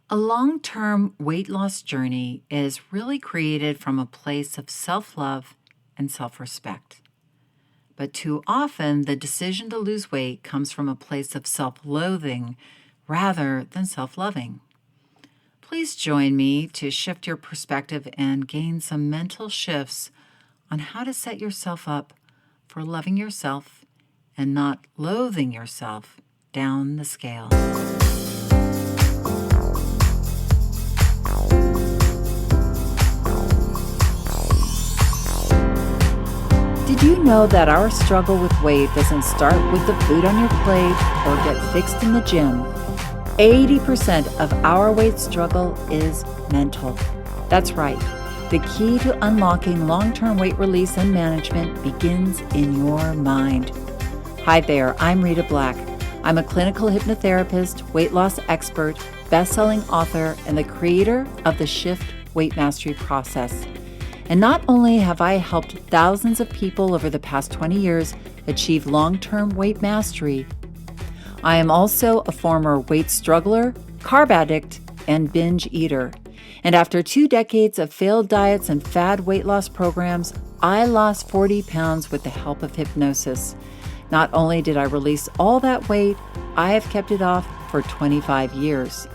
A long-term weight loss journey is really created from a place of self-love and self-respect. But too often, the decision to lose weight comes from a place of self-loathing rather than self-loving. Please join me to shift your perspective and gain some mental shifts on how to set yourself up for loving yourself and not loathing yourself down the scale. Did you know that our struggle with weight doesn't start with the food on your plate or get fixed in the gym? 80% of our weight struggle is mental. That's right. The key to unlocking long-term weight release and management begins in your mind. Hi there, I'm Rita Black. I'm a clinical hypnotherapist, weight loss expert, best-selling author, and the creator of the Shift Weight Mastery process. And not only have I helped thousands of people over the past 20 years achieve long-term weight mastery, I am also a former weight struggler, carb addict, and binge eater. And after 2 decades of failed diets and fad weight loss programs, I lost 40 pounds with the help of hypnosis. Not only did I release all that weight, I have kept it off for 25 years.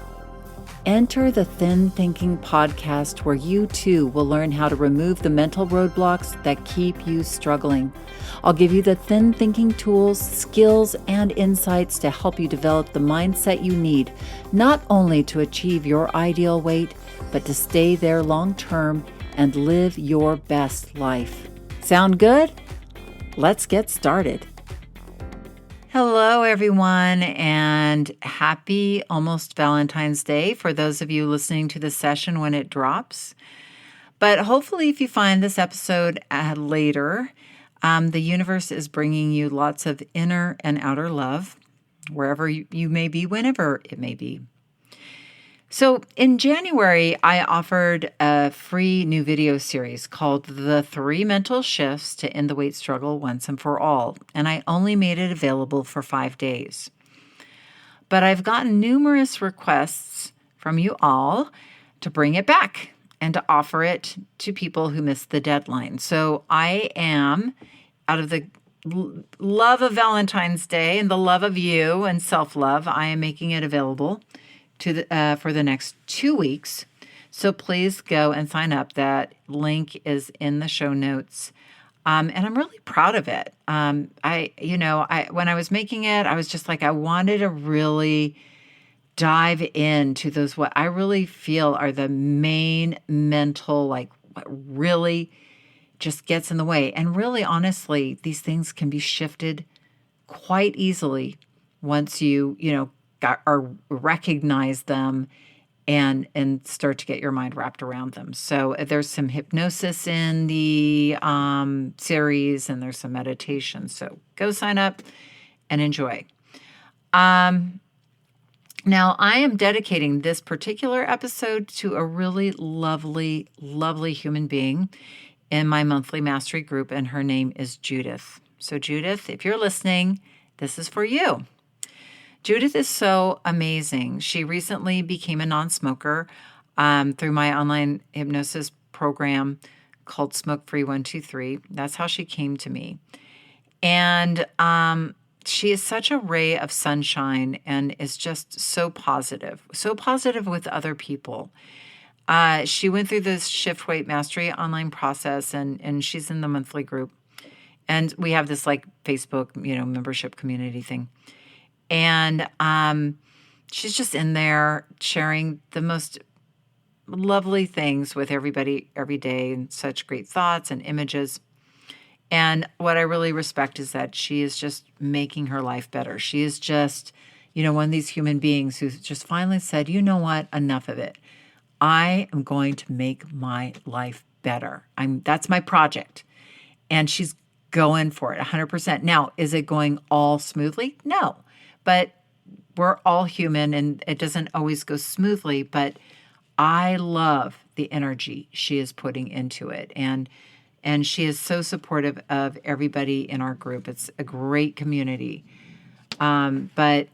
Enter the Thin Thinking podcast, where you too will learn how to remove the mental roadblocks that keep you struggling. I'll give you the thin thinking tools, skills, and insights to help you develop the mindset you need, not only to achieve your ideal weight, but to stay there long term and live your best life. Sound good? Let's get started. Hello, everyone, and happy almost Valentine's Day for those of you listening to the session when it drops. But hopefully, if you find this episode later, the universe is bringing you lots of inner and outer love, wherever you may be, whenever it may be. So in January, I offered a free new video series called The 3 Mental Shifts to End the Weight Struggle Once and for All, and I only made it available for 5 days. But I've gotten numerous requests from you all to bring it back and to offer it to people who missed the deadline. So I am, out of the love of Valentine's Day and the love of you and self-love, I am making it available for the next 2 weeks. So please go and sign up. That link is in the show notes. And I'm really proud of it. When I was making it, I was just like, I wanted to really dive into those, what I really feel are the main mental, like what really just gets in the way. And really, honestly, these things can be shifted quite easily once you or recognize them and start to get your mind wrapped around them. So there's some hypnosis in the series, and there's some meditation. So go sign up and enjoy. Now, I am dedicating this particular episode to a really lovely, lovely human being in my monthly mastery group, and her name is Judith. So Judith, if you're listening, this is for you. Judith is so amazing. She recently became a non-smoker through my online hypnosis program called Smoke Free 123. That's how she came to me. And she is such a ray of sunshine and is just so positive with other people. She went through this Shift Weight Mastery online process, and she's in the monthly group. And we have this like Facebook, membership community thing. And she's just in there sharing the most lovely things with everybody every day, and such great thoughts and images. And what I really respect is that she is just making her life better. She is just, one of these human beings who's just finally said, you know what, enough of it. I am going to make my life better. That's my project. And she's going for it 100%. Now, is it going all smoothly? No. But we're all human, and it doesn't always go smoothly, but I love the energy she is putting into it. And she is so supportive of everybody in our group. It's a great community. But,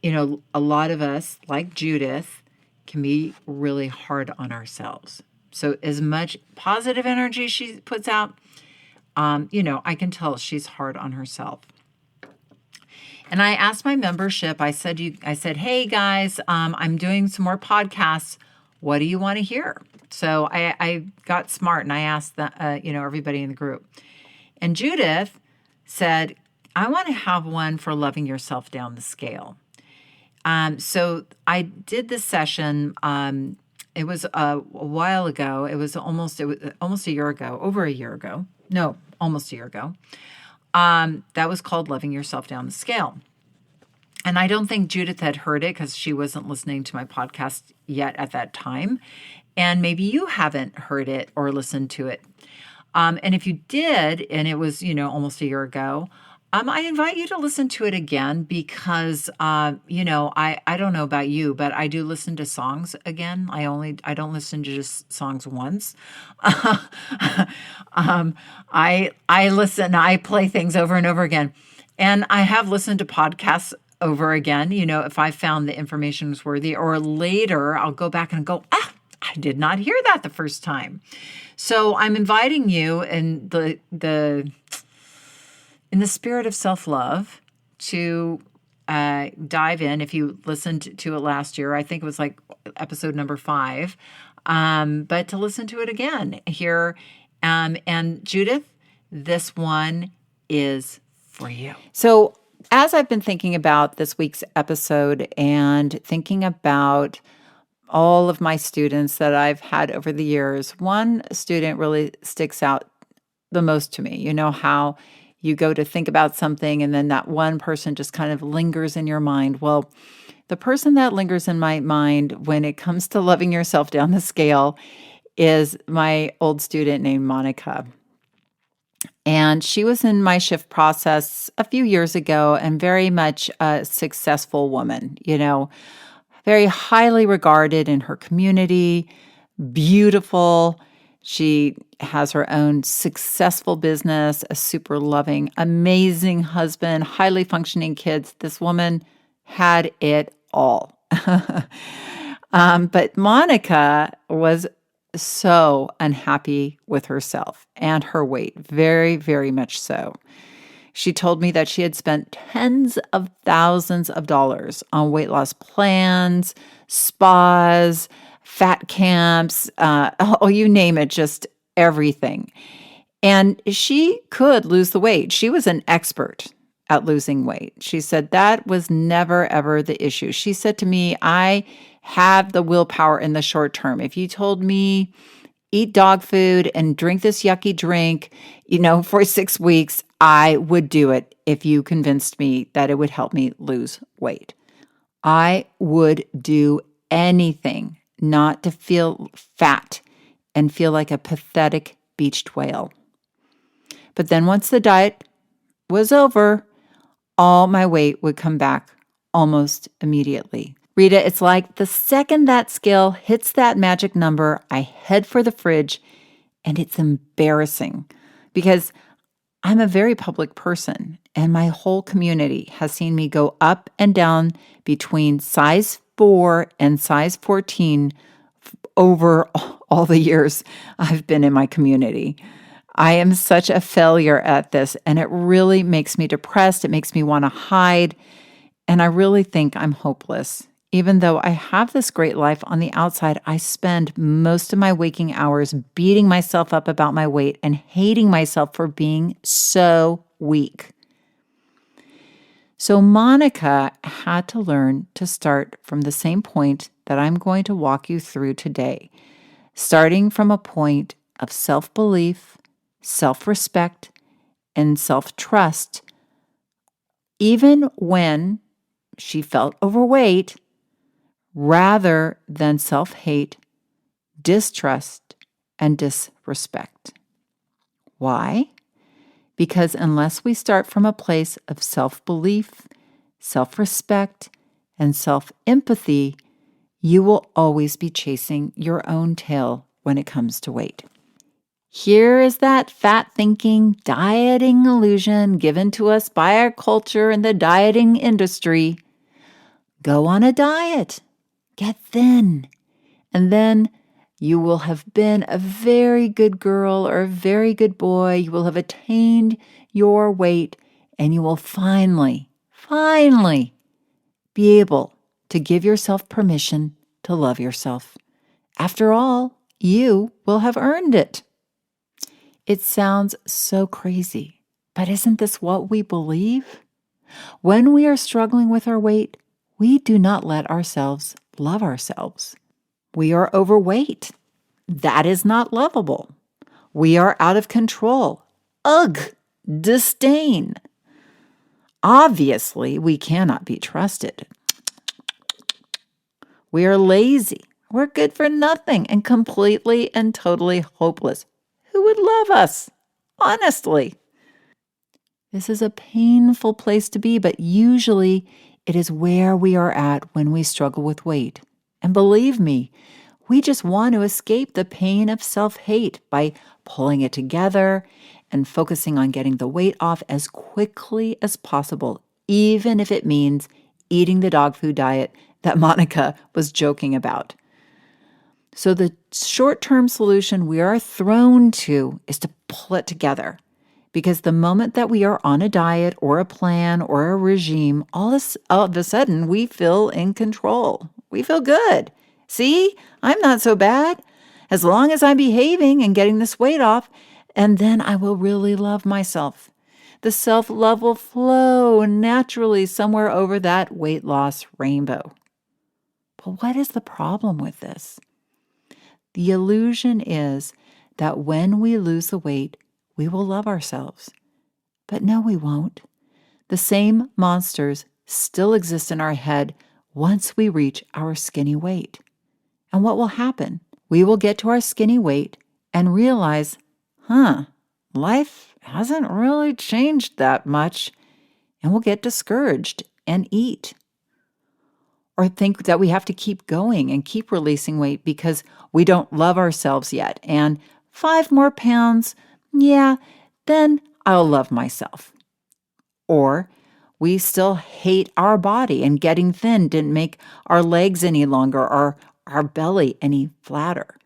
a lot of us, like Judith, can be really hard on ourselves. So as much positive energy she puts out, I can tell she's hard on herself. And I asked my membership, I said, hey guys, I'm doing some more podcasts. What do you want to hear? So I got smart and I asked everybody in the group. And Judith said, I want to have one for loving yourself down the scale. So I did this session. It was a while ago. It was almost a year ago, over a year ago. No, almost a year ago. That was called Loving Yourself Down the Scale. And I don't think Judith had heard it because she wasn't listening to my podcast yet at that time. And maybe you haven't heard it or listened to it. And if you did, and it was, almost a year ago, I invite you to listen to it again because, I don't know about you, but I do listen to songs again. I don't listen to just songs once. I play things over and over again. And I have listened to podcasts over again, if I found the information was worthy, or later I'll go back and go, I did not hear that the first time. So I'm inviting you in the spirit of self-love to dive in. If you listened to it last year, I think it was like episode number 5, but to listen to it again here. And Judith, this one is for you. So as I've been thinking about this week's episode and thinking about all of my students that I've had over the years, one student really sticks out the most to me. You know how you go to think about something and then that one person just kind of lingers in your mind. Well, the person that lingers in my mind when it comes to loving yourself down the scale is my old student named Monica. And she was in my shift process a few years ago and very much a successful woman, very highly regarded in her community, beautiful. She has her own successful business, a super loving, amazing husband, highly functioning kids. This woman had it all. But Monica was so unhappy with herself and her weight, very, very much so. She told me that she had spent tens of thousands of dollars on weight loss plans, spas, fat camps, you name it, just everything. And she could lose the weight. She was an expert at losing weight. She said that was never, ever the issue. She said to me, I have the willpower in the short term. If you told me, eat dog food and drink this yucky drink, for 6 weeks, I would do it if you convinced me that it would help me lose weight. I would do anything not to feel fat and feel like a pathetic beached whale. But then once the diet was over, all my weight would come back almost immediately. Rita, it's like the second that scale hits that magic number, I head for the fridge, and it's embarrassing because I'm a very public person, and my whole community has seen me go up and down between size 4 and size 14 over all the years I've been in my community. I am such a failure at this, and it really makes me depressed. It makes me want to hide, and I really think I'm hopeless. Even though I have this great life on the outside, I spend most of my waking hours beating myself up about my weight and hating myself for being so weak. So Monica had to learn to start from the same point that I'm going to walk you through today, starting from a point of self-belief, self-respect, and self-trust. Even when she felt overweight, rather than self-hate, distrust, and disrespect. Why? Because unless we start from a place of self-belief, self-respect, and self-empathy, you will always be chasing your own tail when it comes to weight. Here is that fat-thinking, dieting illusion given to us by our culture and the dieting industry. Go on a diet. Get thin. And then you will have been a very good girl or a very good boy. You will have attained your weight, and you will finally be able to give yourself permission to love yourself. After all, you will have earned it. It sounds so crazy, but isn't this what we believe? When we are struggling with our weight, we do not let ourselves love ourselves. We are overweight. That is not lovable. We are out of control. Ugh, disdain. Obviously, we cannot be trusted. We are lazy. We're good for nothing and completely and totally hopeless. Who would love us? Honestly. This is a painful place to be, but usually it is where we are at when we struggle with weight. And believe me, we just want to escape the pain of self-hate by pulling it together and focusing on getting the weight off as quickly as possible, even if it means eating the dog food diet that Monica was joking about. So the short-term solution we are thrown to is to pull it together. Because the moment that we are on a diet or a plan or a regime, all of a sudden we feel in control. We feel good. See, I'm not so bad. As long as I'm behaving and getting this weight off, and then I will really love myself. The self-love will flow naturally somewhere over that weight loss rainbow. But what is the problem with this? The illusion is that when we lose the weight, we will love ourselves. But no, we won't. The same monsters still exist in our head once we reach our skinny weight. And what will happen? We will get to our skinny weight and realize, life hasn't really changed that much, and we'll get discouraged and eat. Or think that we have to keep going and keep releasing weight because we don't love ourselves yet. And 5 more pounds, then I'll love myself. Or we still hate our body and getting thin didn't make our legs any longer or our belly any flatter.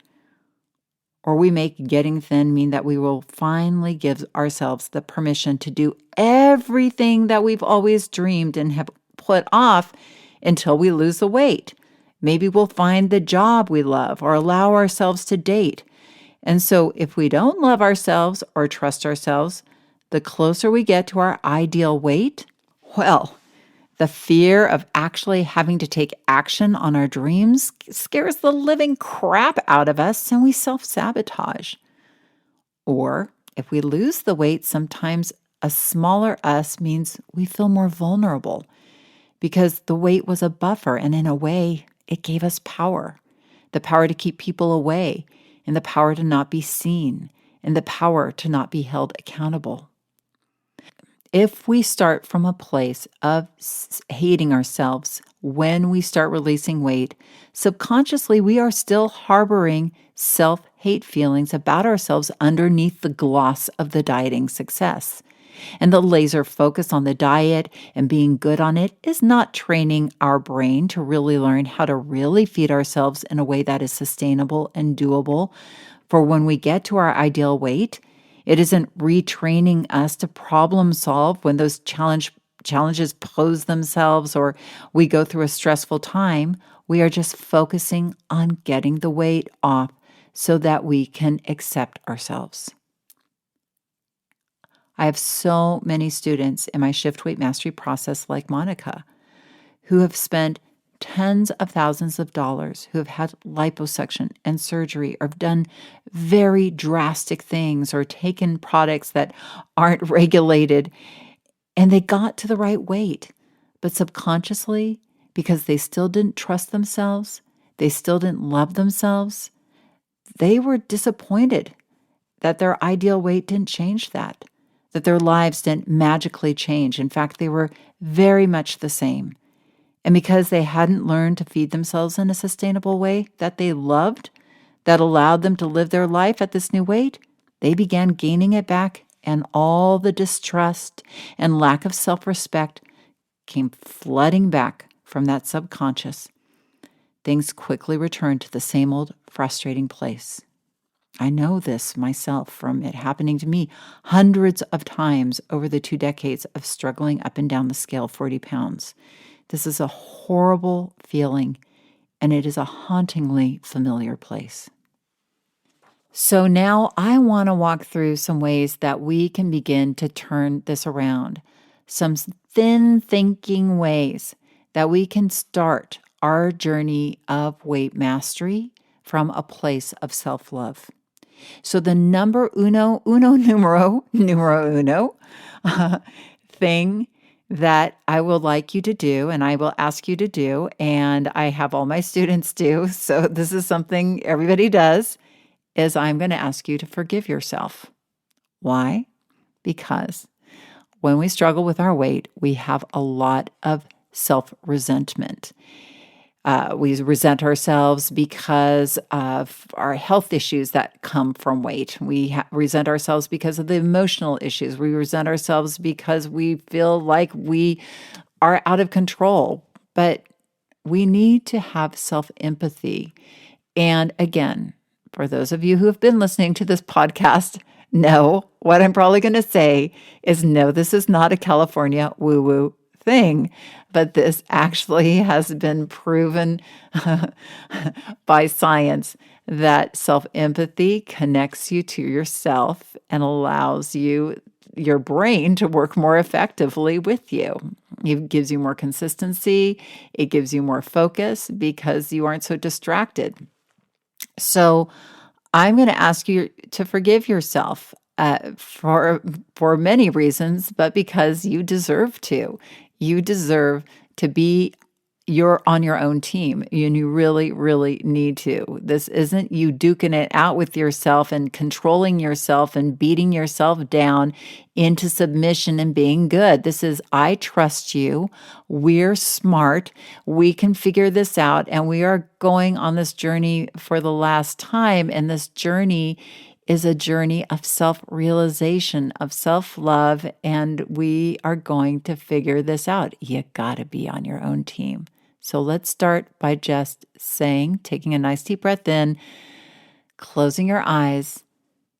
Or we make getting thin mean that we will finally give ourselves the permission to do everything that we've always dreamed and have put off until we lose the weight. Maybe we'll find the job we love or allow ourselves to date. And so if we don't love ourselves or trust ourselves, the closer we get to our ideal weight, well, the fear of actually having to take action on our dreams scares the living crap out of us and we self-sabotage. Or if we lose the weight, sometimes a smaller us means we feel more vulnerable because the weight was a buffer and in a way, it gave us power. The power to keep people away, and the power to not be seen, and the power to not be held accountable. If we start from a place of hating ourselves when we start releasing weight, subconsciously we are still harboring self-hate feelings about ourselves underneath the gloss of the dieting success. And the laser focus on the diet and being good on it is not training our brain to really learn how to really feed ourselves in a way that is sustainable and doable for when we get to our ideal weight. It isn't retraining us to problem solve when those challenges pose themselves or we go through a stressful time. We are just focusing on getting the weight off so that we can accept ourselves. I have so many students in my Shift Weight Mastery process like Monica who have spent tens of thousands of dollars, who have had liposuction and surgery or have done very drastic things or taken products that aren't regulated, and they got to the right weight. But subconsciously, because they still didn't trust themselves, they still didn't love themselves, they were disappointed that their ideal weight didn't change that their lives didn't magically change. In fact, they were very much the same. And because they hadn't learned to feed themselves in a sustainable way that they loved, that allowed them to live their life at this new weight, they began gaining it back, and all the distrust and lack of self-respect came flooding back from that subconscious. things quickly return to the same old frustrating place. I know this myself from it happening to me hundreds of times over the 2 decades of struggling up and down the scale 40 pounds. This is a horrible feeling, and it is a hauntingly familiar place. So now I want to walk through some ways that we can begin to turn this around, some thin thinking ways that we can start our journey of weight mastery from a place of self-love. So the number numero uno thing that I would like you to do, and I will ask you to do, and I have all my students do, so this is something everybody does, is I'm going to ask you to forgive yourself. Why? Because when we struggle with our weight, we have a lot of self-resentment. We resent ourselves because of our health issues that come from weight. We resent ourselves because of the emotional issues. We resent ourselves because we feel like we are out of control. But we need to have self-empathy. And again, for those of you who have been listening to this podcast, know what I'm probably going to say is no, this is not a California woo-woo thing, but this actually has been proven by science that self-empathy connects you to yourself and allows your brain to work more effectively with you. It gives you more consistency. It gives you more focus because you aren't so distracted. So I'm going to ask you to forgive yourself for many reasons, but because you deserve to. You deserve to be on your own team, and you really, really need to. This isn't you duking it out with yourself and controlling yourself and beating yourself down into submission and being good. This is, I trust you. We're smart. We can figure this out, and we are going on this journey for the last time, and this journey is a journey of self-realization, of self-love, and we are going to figure this out. You gotta be on your own team. So let's start by just taking a nice deep breath in, closing your eyes,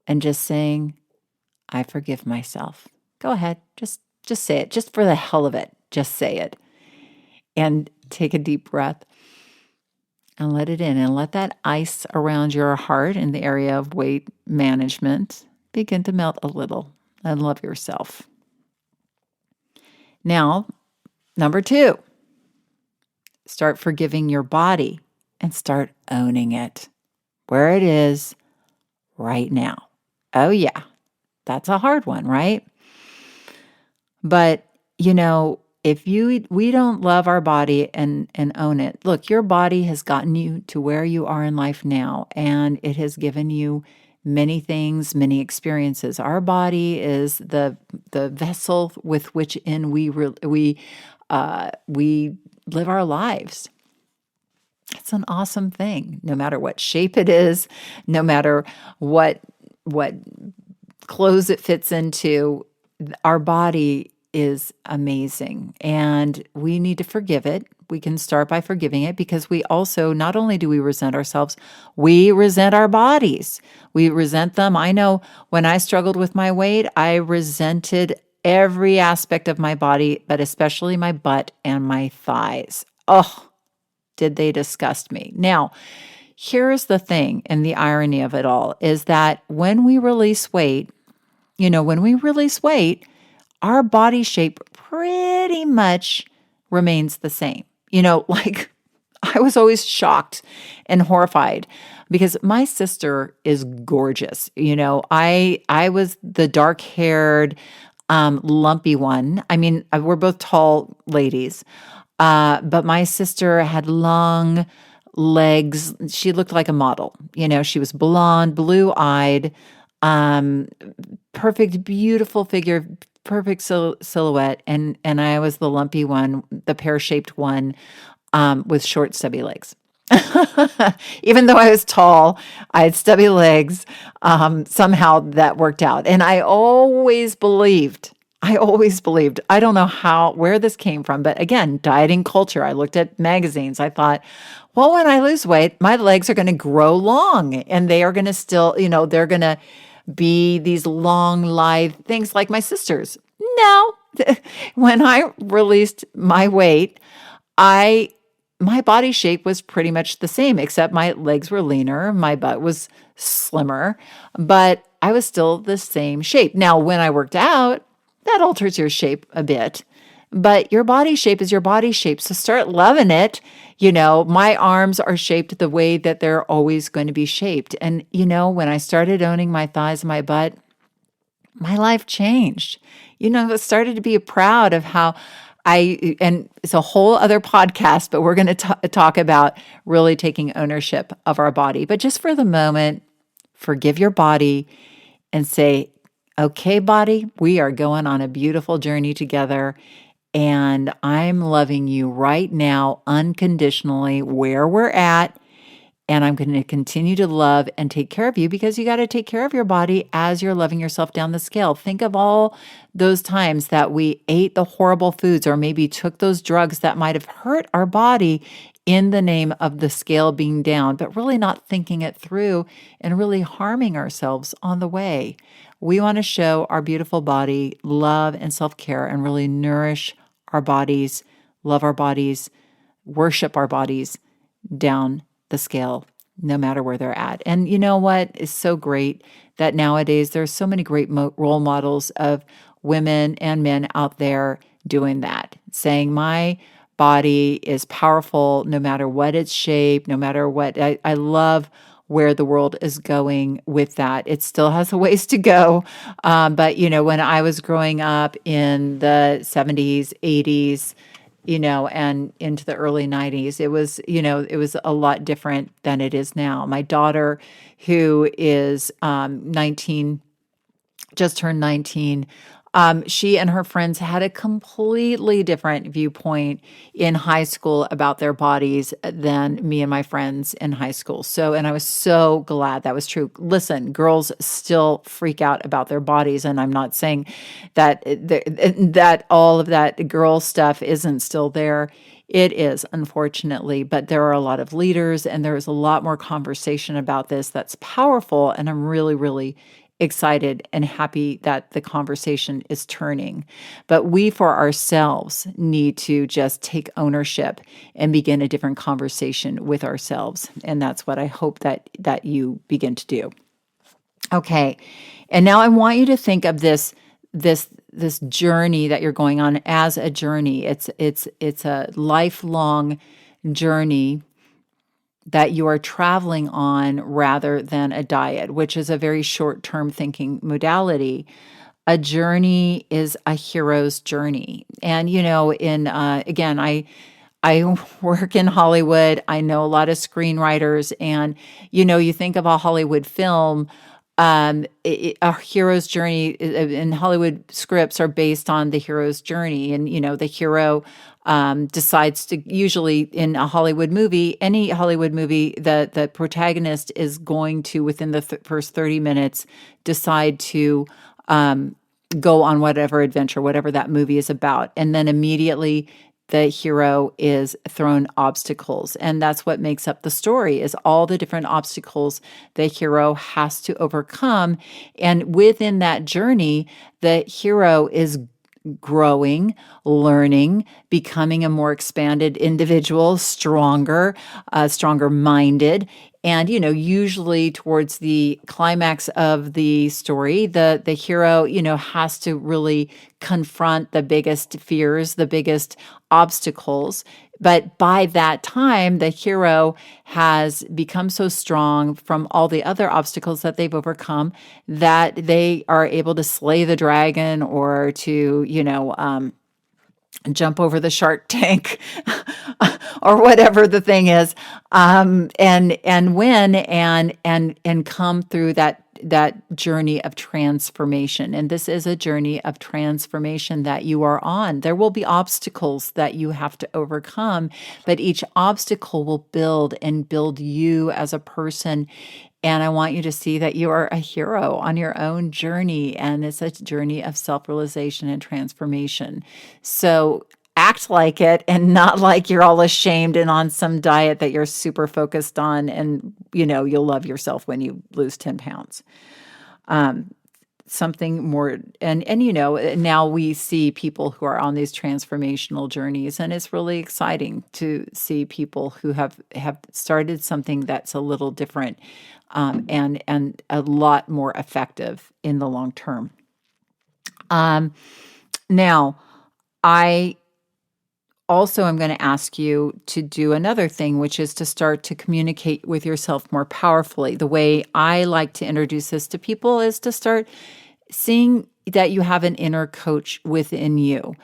and just saying, I forgive myself. Go ahead, just say it, just for the hell of it, just say it. And take a deep breath and let it in, and let that ice around your heart in the area of weight management begin to melt a little, and love yourself. Now, number 2, start forgiving your body and start owning it where it is right now. Oh yeah, that's a hard one, right? But if we don't love our body and own it, look, your body has gotten you to where you are in life now, and it has given you many things, many experiences. Our body is the vessel with which we live our lives. It's an awesome thing, no matter what shape it is, no matter what clothes it fits into. Our body is amazing, and we need to forgive it. We can start by forgiving it, because we also, not only do we resent ourselves, we resent our bodies. We resent them. I know when I struggled with my weight, I resented every aspect of my body, but especially my butt and my thighs. Oh, did they disgust me. Now, here's the thing, and the irony of it all is that when we release weight, our body shape pretty much remains the same. Like I was always shocked and horrified because my sister is gorgeous. I was the dark-haired, lumpy one. I mean, we're both tall ladies, but my sister had long legs. She looked like a model. She was blonde, blue-eyed, perfect, beautiful figure, perfect silhouette, and I was the lumpy one, the pear-shaped one, with short, stubby legs. Even though I was tall, I had stubby legs. Somehow that worked out, and I always believed I always believed, I don't know where this came from, but again, dieting culture. I looked at magazines. I thought, well, when I lose weight, my legs are going to grow long and they are going to still, they're going to be these long, lithe things like my sister's. No, when I released my weight, I my body shape was pretty much the same, except my legs were leaner, my butt was slimmer, but I was still the same shape. Now, when I worked out, that alters your shape a bit, but your body shape is your body shape. So start loving it. My arms are shaped the way that they're always going to be shaped. And, when I started owning my thighs and my butt, my life changed. I started to be proud of how and it's a whole other podcast, but we're going to talk about really taking ownership of our body. But just for the moment, forgive your body and say, okay, body, we are going on a beautiful journey together. And I'm loving you right now, unconditionally, where we're at. And I'm going to continue to love and take care of you because you got to take care of your body as you're loving yourself down the scale. Think of all those times that we ate the horrible foods or maybe took those drugs that might have hurt our body in the name of the scale being down, but really not thinking it through and really harming ourselves on the way. We want to show our beautiful body love and self-care and really nourish our bodies, love our bodies, worship our bodies down the scale, no matter where they're at. And you know what is so great that nowadays there's so many great role models of women and men out there doing that, saying my body is powerful no matter what its shape, no matter what. I love where the world is going with that. It still has a ways to go. But, when I was growing up in the 70s, 80s, and into the early 90s, it was a lot different than it is now. My daughter, who is 19, just turned 19, she and her friends had a completely different viewpoint in high school about their bodies than me and my friends in high school. And I was so glad that was true. Listen, girls still freak out about their bodies, and I'm not saying that that all of that girl stuff isn't still there. It is, unfortunately, but there are a lot of leaders, and there is a lot more conversation about this that's powerful, and I'm really, really excited and happy that the conversation is turning. But we, for ourselves, need to just take ownership and begin a different conversation with ourselves. And that's what I hope that you begin to do. Okay. And now I want you to think of this journey that you're going on as a journey. It's a lifelong journey that you are traveling on rather than a diet, which is a very short-term thinking modality. A journey is a hero's journey. And, again, I work in Hollywood. I know a lot of screenwriters, and, you think of a Hollywood film, a hero's journey in Hollywood scripts are based on the hero's journey. And, the hero decides to, usually in a Hollywood movie, any Hollywood movie, the protagonist is going to, within the first 30 minutes, decide to go on whatever adventure, whatever that movie is about. And then immediately the hero is thrown obstacles. And that's what makes up the story, is all the different obstacles the hero has to overcome. And within that journey, the hero is growing, learning, becoming a more expanded individual, stronger minded. And, usually towards the climax of the story, the hero, has to really confront the biggest fears, the biggest obstacles. But by that time, the hero has become so strong from all the other obstacles that they've overcome that they are able to slay the dragon or to, jump over the Shark Tank or whatever the thing is, and win and come through that journey of transformation. And this is a journey of transformation that you are on. There will be obstacles that you have to overcome, but each obstacle will build you as a person And I want you to see that you are a hero on your own journey, and it's a journey of self-realization and transformation. So act like it and not like you're all ashamed and on some diet that you're super focused on, and you'll love yourself when you lose 10 pounds. Something more, and now we see people who are on these transformational journeys, and it's really exciting to see people who have started something that's a little different, and a lot more effective in the long term. Now, I also am going to ask you to do another thing, which is to start to communicate with yourself more powerfully. The way I like to introduce this to people is to start seeing that you have an inner coach within you.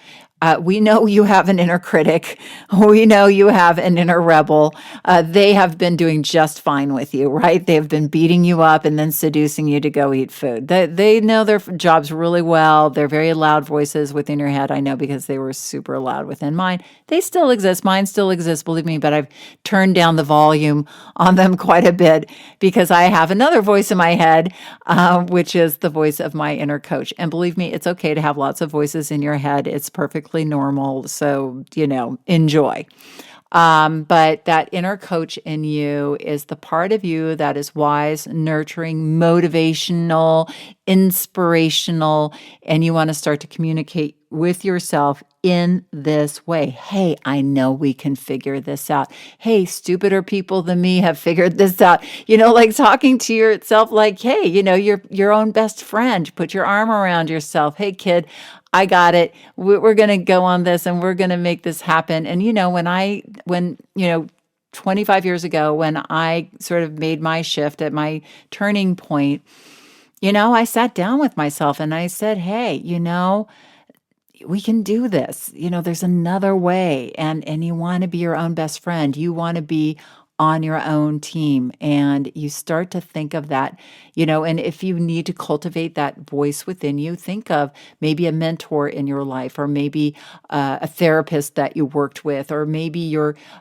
We know you have an inner critic. We know you have an inner rebel. They have been doing just fine with you, right? They have been beating you up and then seducing you to go eat food. They know their jobs really well. They're very loud voices within your head. I know because they were super loud within mine. They still exist. Mine still exists, believe me, but I've turned down the volume on them quite a bit because I have another voice in my head, which is the voice of my inner coach. And believe me, it's okay to have lots of voices in your head. It's perfectly normal. So, enjoy. But that inner coach in you is the part of you that is wise, nurturing, motivational, inspirational, and you want to start to communicate with yourself in this way. Hey, I know we can figure this out. Hey, stupider people than me have figured this out. Like talking to yourself like, hey, your own best friend. Put your arm around yourself. Hey, kid, I got it. We're going to go on this and we're going to make this happen. And, when 25 years ago, when I sort of made my shift at my turning point, I sat down with myself and I said, hey, we can do this. There's another way. And you want to be your own best friend. You want to be on your own team. And you start to think of that, and if you need to cultivate that voice within you, think of maybe a mentor in your life, or maybe a therapist that you worked with, or maybe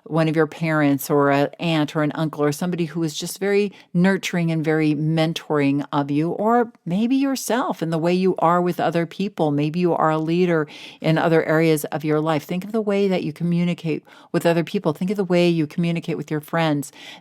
one of your parents or an aunt or an uncle or somebody who is just very nurturing and very mentoring of you, or maybe yourself and the way you are with other people. Maybe you are a leader in other areas of your life. Think of the way that you communicate with other people. Think of the way you communicate with your friends.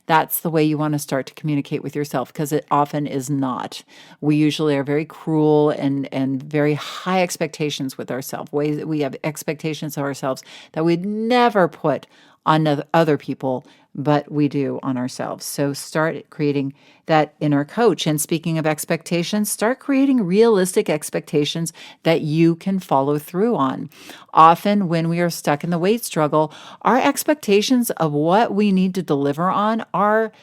That's the way you want to start to communicate with yourself, because it often is not. We usually are very cruel and very high expectations with ourselves. We have expectations of ourselves that we'd never put on other people, but we do on ourselves. So start creating that inner coach. And speaking of expectations, start creating realistic expectations that you can follow through on. Often when we are stuck in the weight struggle, our expectations of what we need to deliver on are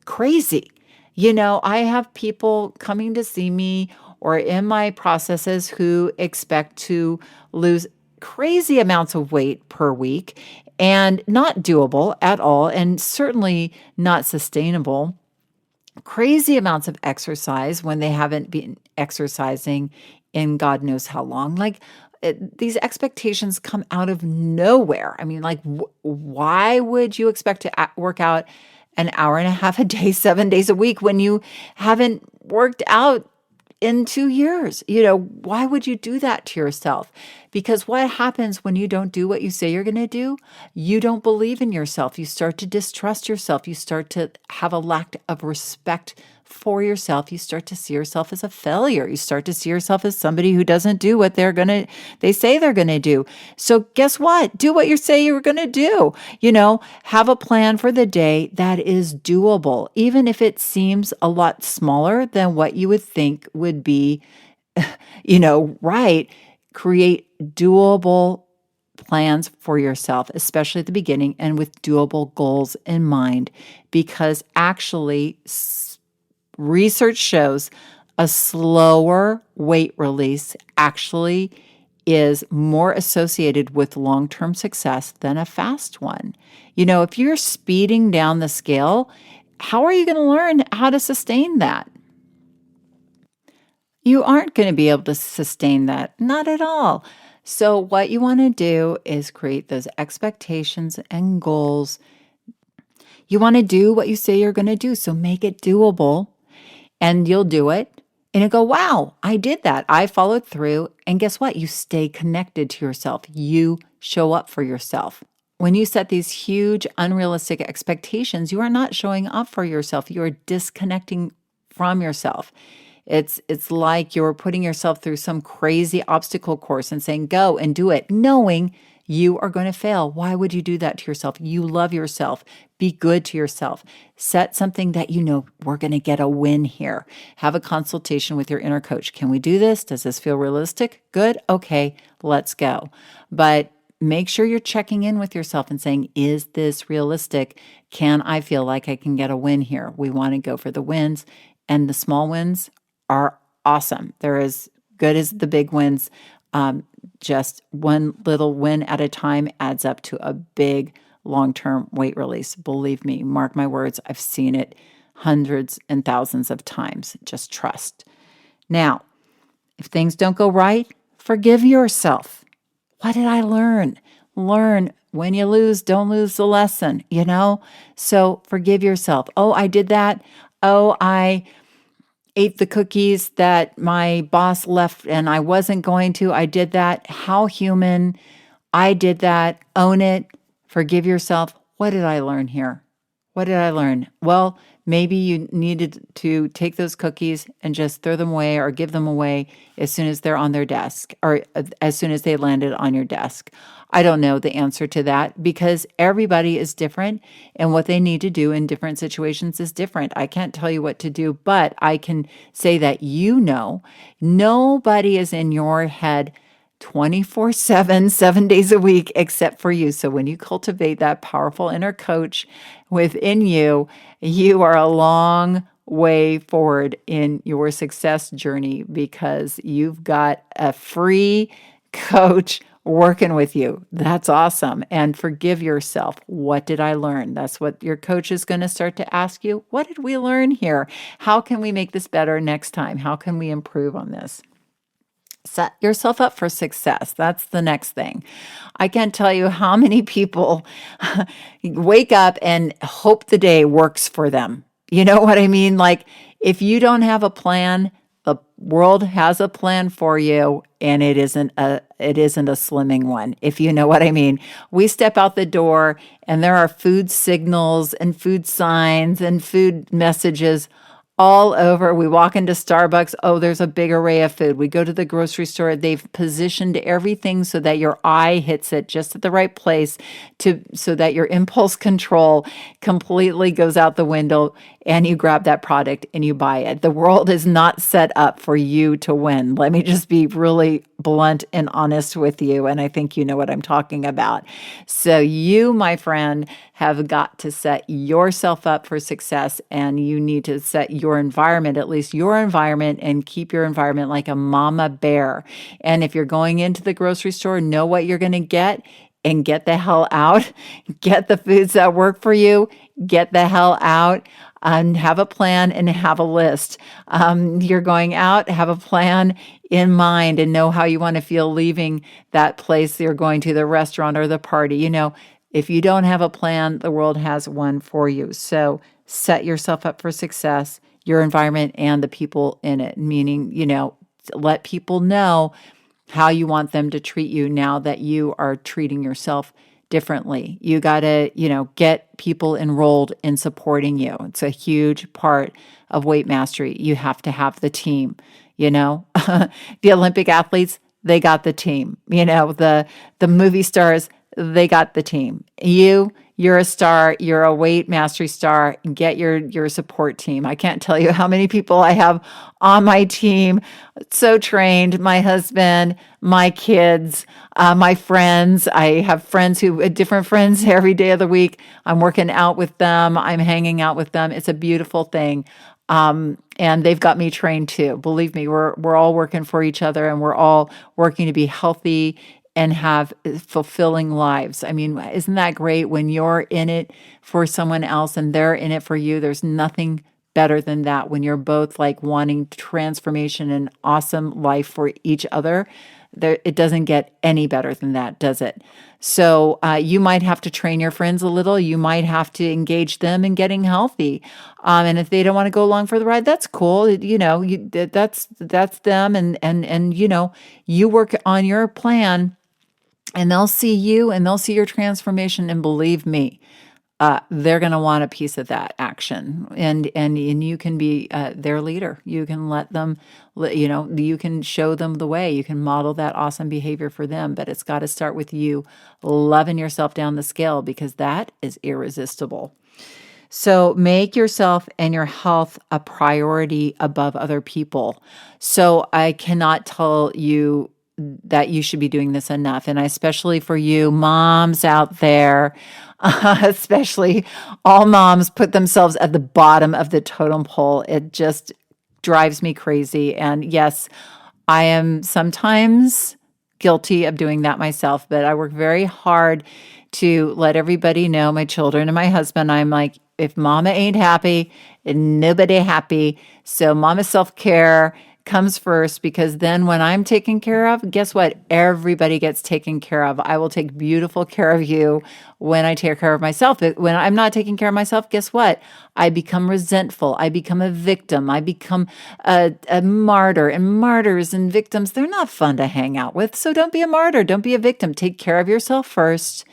crazy. I have people coming to see me or in my processes who expect to lose crazy amounts of weight per week, and not doable at all, and certainly not sustainable. Crazy amounts of exercise when they haven't been exercising in God knows how long. These expectations come out of nowhere. I mean, why would you expect to work out an hour and a half a day, 7 days a week, when you haven't worked out in 2 years? Why would you do that to yourself? Because what happens when you don't do what you say you're going to do? You don't believe in yourself. You start to distrust yourself. You start to have a lack of respect for yourself. You start to see yourself as a failure. You start to see yourself as somebody who doesn't do what they say they're going to do. So guess what? Do what you say you're going to do. Have a plan for the day that is doable, even if it seems a lot smaller than what you would think would be, right. Create doable plans for yourself, especially at the beginning, and with doable goals in mind, because actually research shows a slower weight release actually is more associated with long-term success than a fast one. If you're speeding down the scale, how are you going to learn how to sustain that? You aren't going to be able to sustain that, not at all. So what you want to do is create those expectations and goals. You want to do what you say you're going to do, so make it doable. And you'll do it. And you go, wow, I did that. I followed through. And guess what? You stay connected to yourself. You show up for yourself. When you set these huge, unrealistic expectations, you are not showing up for yourself. You are disconnecting from yourself. It's like you're putting yourself through some crazy obstacle course and saying, go and do it, knowing you are going to fail. Why would you do that to yourself? You love yourself. Be good to yourself. Set something that you know we're going to get a win here. Have a consultation with your inner coach. Can we do this? Does this feel realistic? Good. Okay, let's go. But make sure you're checking in with yourself and saying, is this realistic? Can I feel like I can get a win here? We want to go for the wins, and the small wins are awesome. They're as good as the big wins. Just one little win at a time adds up to a big long-term weight release. Believe me, mark my words, I've seen it hundreds and thousands of times. Just trust. Now, if things don't go right, forgive yourself. What did I learn? Learn when you lose, don't lose the lesson, So forgive yourself. Oh, I did that. Oh, I ate the cookies that my boss left and I wasn't going to. I did that. How human. I did that. Own it. Forgive yourself. What did I learn here? What did I learn? Well, maybe you needed to take those cookies and just throw them away or give them away as soon as they're on their desk or as soon as they landed on your desk. I don't know the answer to that because everybody is different and what they need to do in different situations is different. I can't tell you what to do, but I can say that nobody is in your head 24/7, 7 days a week, except for you. So when you cultivate that powerful inner coach within you, you are a long way forward in your success journey because you've got a free coach working with you. That's awesome. And forgive yourself. What did I learn? That's what your coach is going to start to ask you. What did we learn here? How can we make this better next time? How can we improve on this? Set yourself up for success. That's the next thing. I can't tell you how many people wake up and hope the day works for them. You know what I mean? Like if you don't have a plan, the world has a plan for you and it isn't a slimming one, if you know what I mean. We step out the door and there are food signals and food signs and food messages all over. We walk into Starbucks. Oh, there's a big array of food. We go to the grocery store. They've positioned everything so that your eye hits it just at the right place so that your impulse control completely goes out the window and you grab that product and you buy it. The world is not set up for you to win. Let me just be really blunt and honest with you. And I think you know what I'm talking about. So you, my friend, have got to set yourself up for success and you need to set your environment, at least your environment, and keep your environment like a mama bear. And if you're going into the grocery store, know what you're going to get and get the hell out. Get the foods that work for you. Get the hell out. And have a plan and have a list. You're going out, have a plan in mind and know how you want to feel leaving that place you're going to, the restaurant or the party. If you don't have a plan, the world has one for you. So set yourself up for success, your environment and the people in it, meaning, let people know how you want them to treat you now that you are treating yourself differently. You got to, get people enrolled in supporting you. It's a huge part of weight mastery. You have to have the team, the Olympic athletes, they got the team, the movie stars, they got the team. You're a star. You're a weight mastery star. Get your support team. I can't tell you how many people I have on my team. So trained. My husband, my kids, my friends. I have different friends every day of the week. I'm working out with them. I'm hanging out with them. It's a beautiful thing. And they've got me trained too. Believe me, we're all working for each other and we're all working to be healthy and have fulfilling lives. I mean, isn't that great when you're in it for someone else and they're in it for you? There's nothing better than that when you're both like wanting transformation and awesome life for each other. it doesn't get any better than that, does it? So you might have to train your friends a little. You might have to engage them in getting healthy. And if they don't want to go along for the ride, that's cool. That's them. And you work on your plan, and they'll see you and they'll see your transformation. And believe me, they're going to want a piece of that action, and you can be their leader. You can let them, you can show them the way. You can model that awesome behavior for them, but it's got to start with you loving yourself down the scale, because that is irresistible. So make yourself and your health a priority above other people. So I cannot tell you that you should be doing this enough. And especially for you moms out there, especially all moms put themselves at the bottom of the totem pole. It just drives me crazy. And yes, I am sometimes guilty of doing that myself, but I work very hard to let everybody know, my children and my husband, I'm like, if mama ain't happy, nobody happy. So mama self-care comes first, because then when I'm taken care of, guess what? Everybody gets taken care of. I will take beautiful care of you when I take care of myself. When I'm not taking care of myself, guess what? I become resentful. I become a victim. I become a martyr. And martyrs and victims, they're not fun to hang out with. So don't be a martyr. Don't be a victim. Take care of yourself first,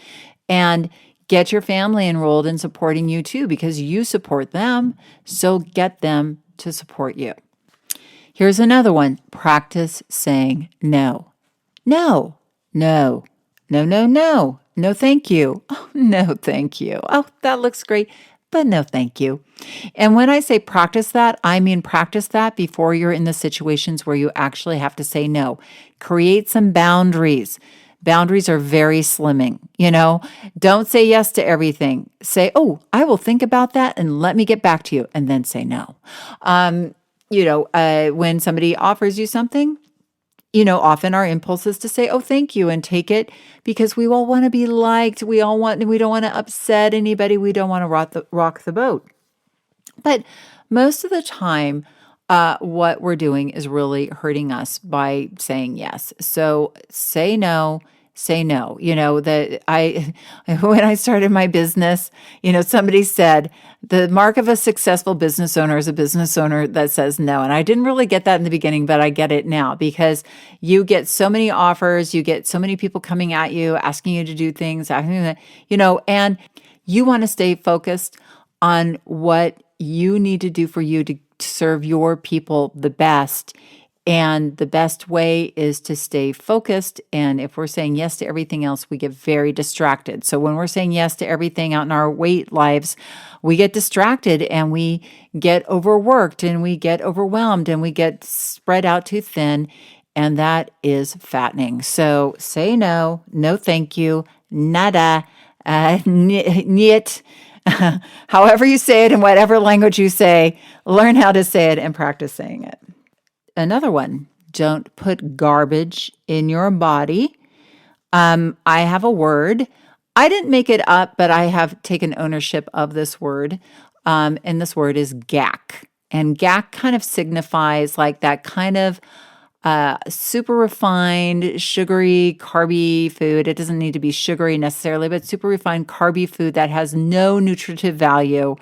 and get your family enrolled in supporting you too, because you support them. So get them to support you. Here's another one. Practice saying no. No, no, no, no, no. No, thank you. Oh, no, thank you. Oh, that looks great, but no, thank you. And when I say practice that, I mean practice that before you're in the situations where you actually have to say no. Create some boundaries. Boundaries are very slimming, Don't say yes to everything. Say, oh, I will think about that and let me get back to you, and then say no. When somebody offers you something, often our impulse is to say, oh, thank you, and take it, because we all want to be liked. We don't want to upset anybody. We don't want to rock the boat. But most of the time, what we're doing is really hurting us by saying yes. So say no. Say no. When I started my business, somebody said the mark of a successful business owner is a business owner that says no. And I didn't really get that in the beginning, but I get it now, because you get so many offers, you get so many people coming at you, asking you to do things, and you want to stay focused on what you need to do for you to serve your people the best. And the best way is to stay focused. And if we're saying yes to everything else, we get very distracted. So when we're saying yes to everything out in our weight lives, we get distracted and we get overworked and we get overwhelmed and we get spread out too thin. And that is fattening. So say no, no thank you, nada, niet. However you say it in whatever language you say, learn how to say it and practice saying it. Another one, don't put garbage in your body. I have a word. I didn't make it up, but I have taken ownership of this word. And this word is gack. And gack kind of signifies like that kind of super refined, sugary, carby food. It doesn't need to be sugary necessarily, but super refined, carby food that has no nutritive value.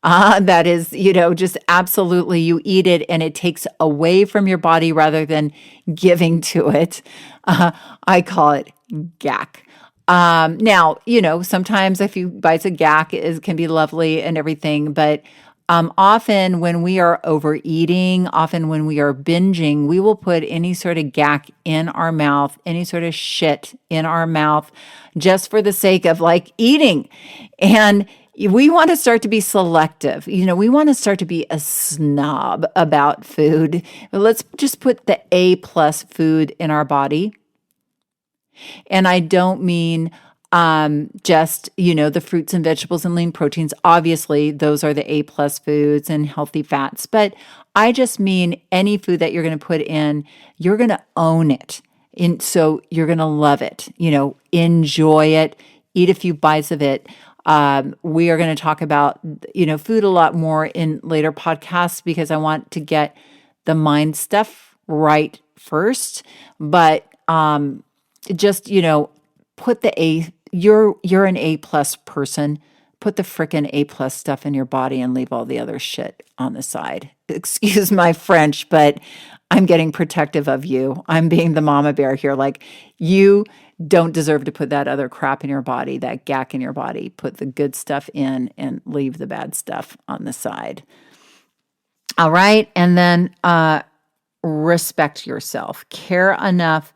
That is, just absolutely, you eat it and it takes away from your body rather than giving to it. I call it gack. Now, sometimes a few bites of gack can be lovely and everything, but often when we are overeating, often when we are binging, we will put any sort of gack in our mouth, any sort of shit in our mouth, just for the sake of like eating. And we want to start to be selective. We want to start to be a snob about food. Let's just put the A+ food in our body. And I don't mean just, the fruits and vegetables and lean proteins. Obviously, those are the A+ foods and healthy fats. But I just mean any food that you're going to put in, you're going to own it. And so you're going to love it, enjoy it, eat a few bites of it. We are going to talk about, food a lot more in later podcasts, because I want to get the mind stuff right first. But just, put the you're an A plus person. Put the frickin' A plus stuff in your body and leave all the other shit on the side. Excuse my French, but I'm getting protective of you. I'm being the mama bear here. Like, you don't deserve to put that other crap in your body, that gack in your body. Put the good stuff in and leave the bad stuff on the side. All right. And then respect yourself. Care enough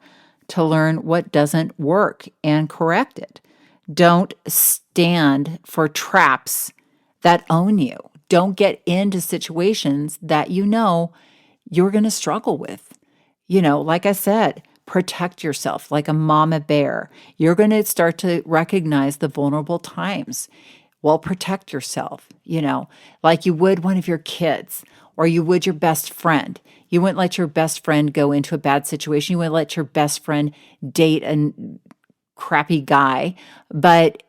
to learn what doesn't work and correct it. Don't stand for traps that own you. Don't get into situations that you're going to struggle with. Like I said, protect yourself like a mama bear. You're going to start to recognize the vulnerable times. Well, protect yourself, like you would one of your kids or you would your best friend. You wouldn't let your best friend go into a bad situation. You wouldn't let your best friend date a crappy guy. But,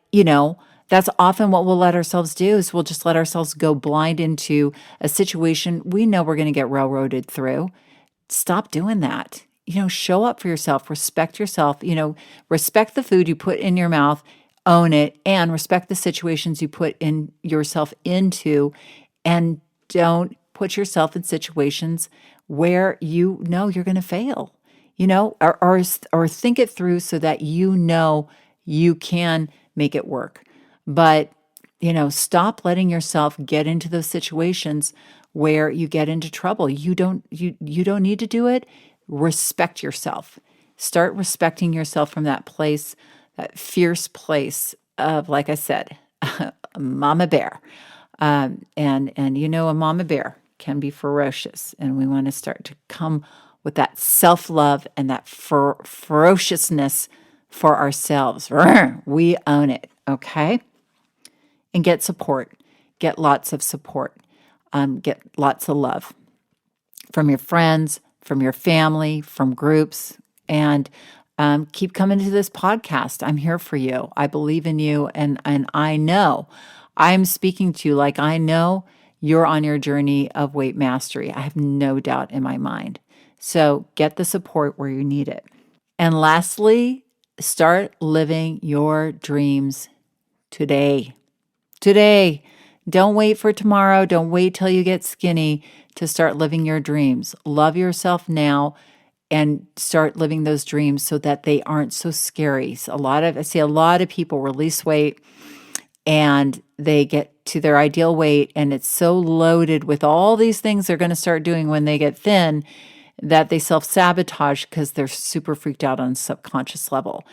that's often what we'll let ourselves do is we'll just let ourselves go blind into a situation we know we're going to get railroaded through. Stop doing that. Show up for yourself, respect yourself, respect the food you put in your mouth, own it, and respect the situations you put in yourself into, and don't put yourself in situations where you're going to fail, or think it through so that you can make it work. But, stop letting yourself get into those situations where you get into trouble. You don't need to do it. Respect yourself. Start respecting yourself from that place, that fierce place of, like I said, a mama bear. And a mama bear can be ferocious, and we want to start to come with that self-love and that ferociousness for ourselves. We own it, okay? And get support. Get lots of support. Get lots of love from your friends, from your family, from groups, and keep coming to this podcast. I'm here for you. I believe in you, and I know I'm speaking to you like I know you're on your journey of weight mastery. I have no doubt in my mind. So get the support where you need it. And lastly, start living your dreams today. Today. Don't wait for tomorrow. Don't wait till you get skinny to start living your dreams. Love yourself now and start living those dreams so that they aren't so scary. So I see a lot of people release weight and they get to their ideal weight and it's so loaded with all these things they're going to start doing when they get thin that they self-sabotage because they're super freaked out on a subconscious level.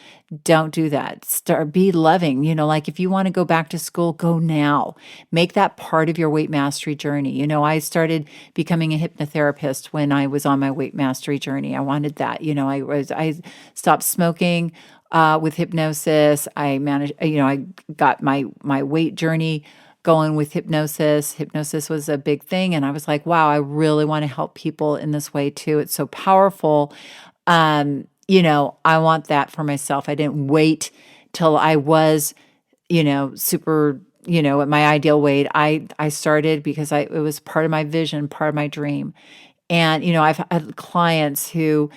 Don't do that. Be loving. Like if you want to go back to school, go now. Make that part of your weight mastery journey. I started becoming a hypnotherapist when I was on my weight mastery journey. I wanted that. I stopped smoking with hypnosis. I managed, I got my weight journey going with hypnosis. Hypnosis was a big thing. And I was like, wow, I really want to help people in this way too. It's so powerful. I want that for myself. I didn't wait till I was, super, at my ideal weight. I started because it was part of my vision, part of my dream. And, I've had clients who,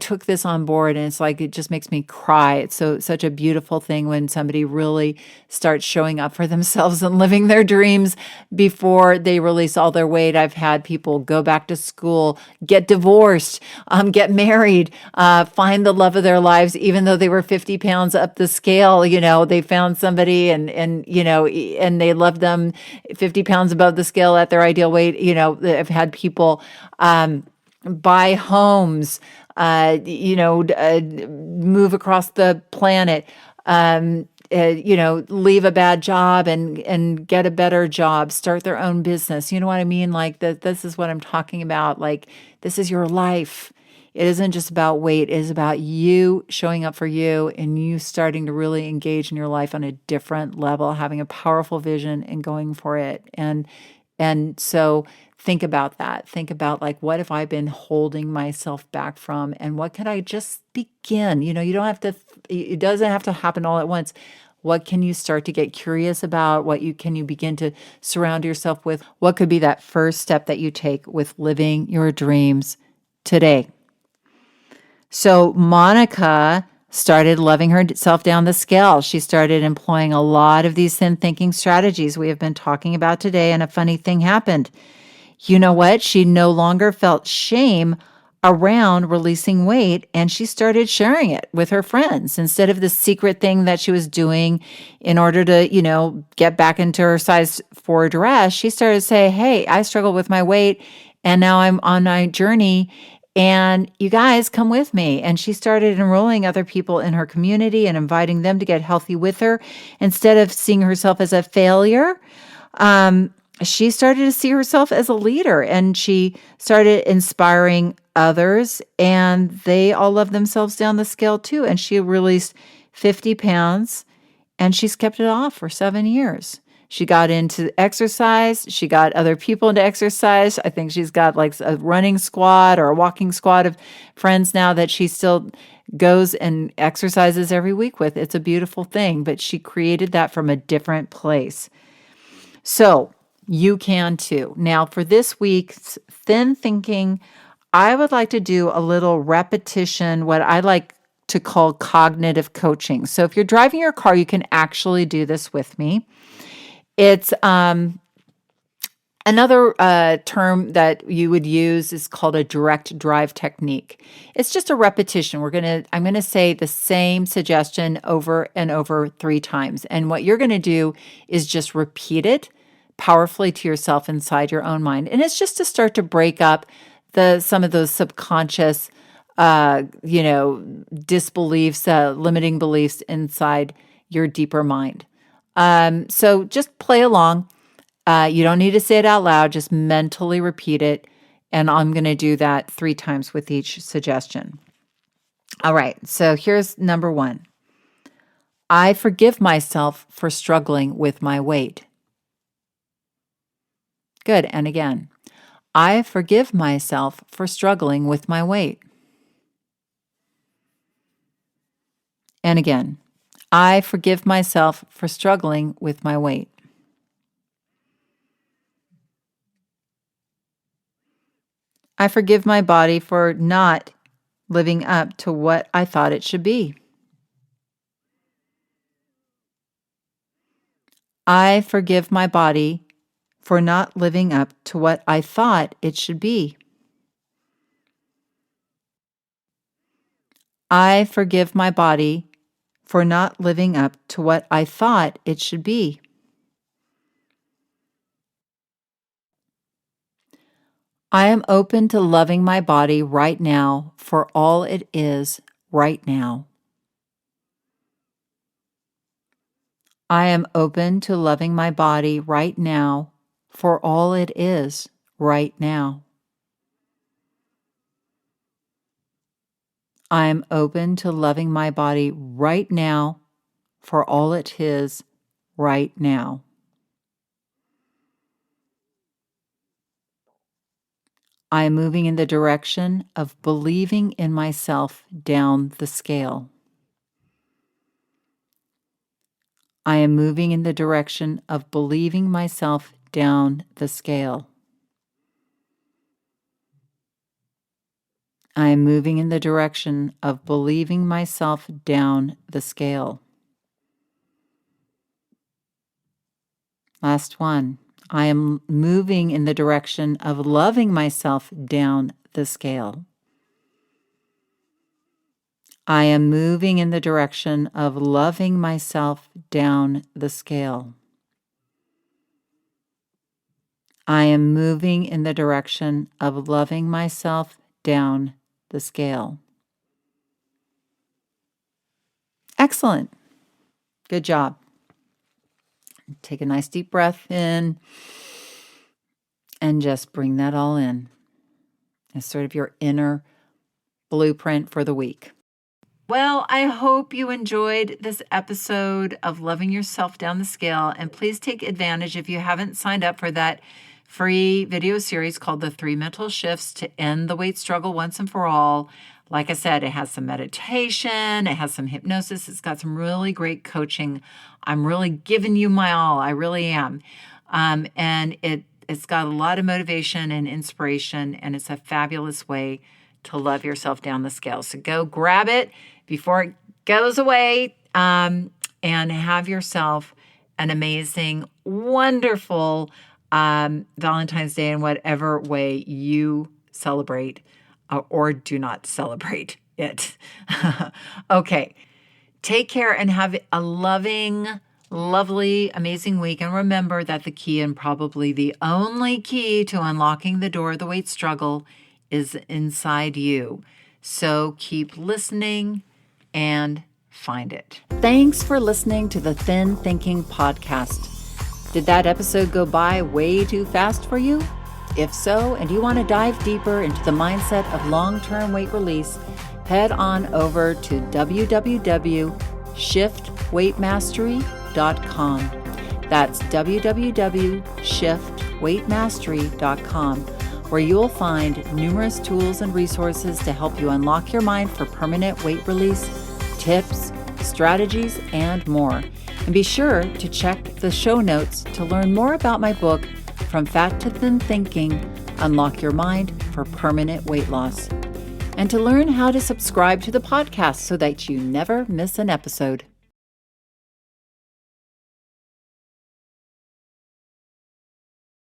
took this on board and it's like, it just makes me cry. It's such a beautiful thing when somebody really starts showing up for themselves and living their dreams before they release all their weight. I've had people go back to school, get divorced, get married, find the love of their lives, even though they were 50 pounds up the scale. They found somebody and they loved them 50 pounds above the scale at their ideal weight. I've had people, buy homes, move across the planet, leave a bad job and get a better job, start their own business. You know what I mean? Like this is what I'm talking about. Like this is your life. It isn't just about weight. It is about you showing up for you and you starting to really engage in your life on a different level, having a powerful vision and going for it. And so think about that. Think about like, what have I been holding myself back from? And what can I just begin? You don't have to, it doesn't have to happen all at once. What can you start to get curious about? Can you begin to surround yourself with? What could be that first step that you take with living your dreams today? So Monica started loving herself down the scale. She started employing a lot of these thin thinking strategies we have been talking about today, and a funny thing happened. You know what? She no longer felt shame around releasing weight, and she started sharing it with her friends instead of the secret thing that she was doing in order to, get back into her size 4 dress. She started to say, "Hey, I struggle with my weight, and now I'm on my journey, and you guys come with me." And she started enrolling other people in her community and inviting them to get healthy with her instead of seeing herself as a failure. She started to see herself as a leader, and she started inspiring others, and they all love themselves down the scale too. And she released 50 pounds, and she's kept it off for 7 years. She got into exercise. She got other people into exercise. I think she's got like a running squad or a walking squad of friends now that she still goes and exercises every week with. It's a beautiful thing, but she created that from a different place. So you can too. Now, for this week's thin thinking, I would like to do a little repetition, what I like to call cognitive coaching. So if you're driving your car, you can actually do this with me. It's another term that you would use is called a direct drive technique. It's just a repetition. I'm going to say the same suggestion over and over 3 times. And what you're going to do is just repeat it powerfully to yourself inside your own mind. And it's just to start to break up some of those subconscious, disbeliefs, limiting beliefs inside your deeper mind. So just play along. You don't need to say it out loud, just mentally repeat it. And I'm going to do that 3 times with each suggestion. All right, so here's number 1. I forgive myself for struggling with my weight. Good, and again. I forgive myself for struggling with my weight. And again, I forgive myself for struggling with my weight. I forgive my body for not living up to what I thought it should be. I forgive my body for not living up to what I thought it should be. I forgive my body for not living up to what I thought it should be. I am open to loving my body right now for all it is right now. I am open to loving my body right now for all it is right now. I am open to loving my body right now for all it is right now. I am moving in the direction of believing in myself down the scale. I am moving in the direction of believing myself down the scale. I am moving in the direction of believing myself down the scale. Last one. I am moving in the direction of loving myself down the scale. I am moving in the direction of loving myself down the scale. I am moving in the direction of loving myself down the scale. Excellent. Good job. Take a nice deep breath in and just bring that all in as sort of your inner blueprint for the week. Well, I hope you enjoyed this episode of Loving Yourself Down the Scale, and please take advantage if you haven't signed up for that free video series called The 3 Mental Shifts to End the Weight Struggle Once and for All. Like I said, it has some meditation, it has some hypnosis, it's got some really great coaching. I'm really giving you my all, I really am. And it's got a lot of motivation and inspiration, and it's a fabulous way to love yourself down the scale. So go grab it before it goes away, and have yourself an amazing, wonderful Valentine's Day in whatever way you celebrate or do not celebrate it. Okay. Take care and have a loving, lovely, amazing week. And remember that the key, and probably the only key to unlocking the door of the weight struggle, is inside you. So keep listening and find it. Thanks for listening to the Thin Thinking Podcast. Did that episode go by way too fast for you? If so, and you want to dive deeper into the mindset of long-term weight release, head on over to www.shiftweightmastery.com. That's www.shiftweightmastery.com, where you'll find numerous tools and resources to help you unlock your mind for permanent weight release, tips, strategies, and more. And be sure to check the show notes to learn more about my book, From Fat to Thin Thinking, Unlock Your Mind for Permanent Weight Loss, and to learn how to subscribe to the podcast so that you never miss an episode.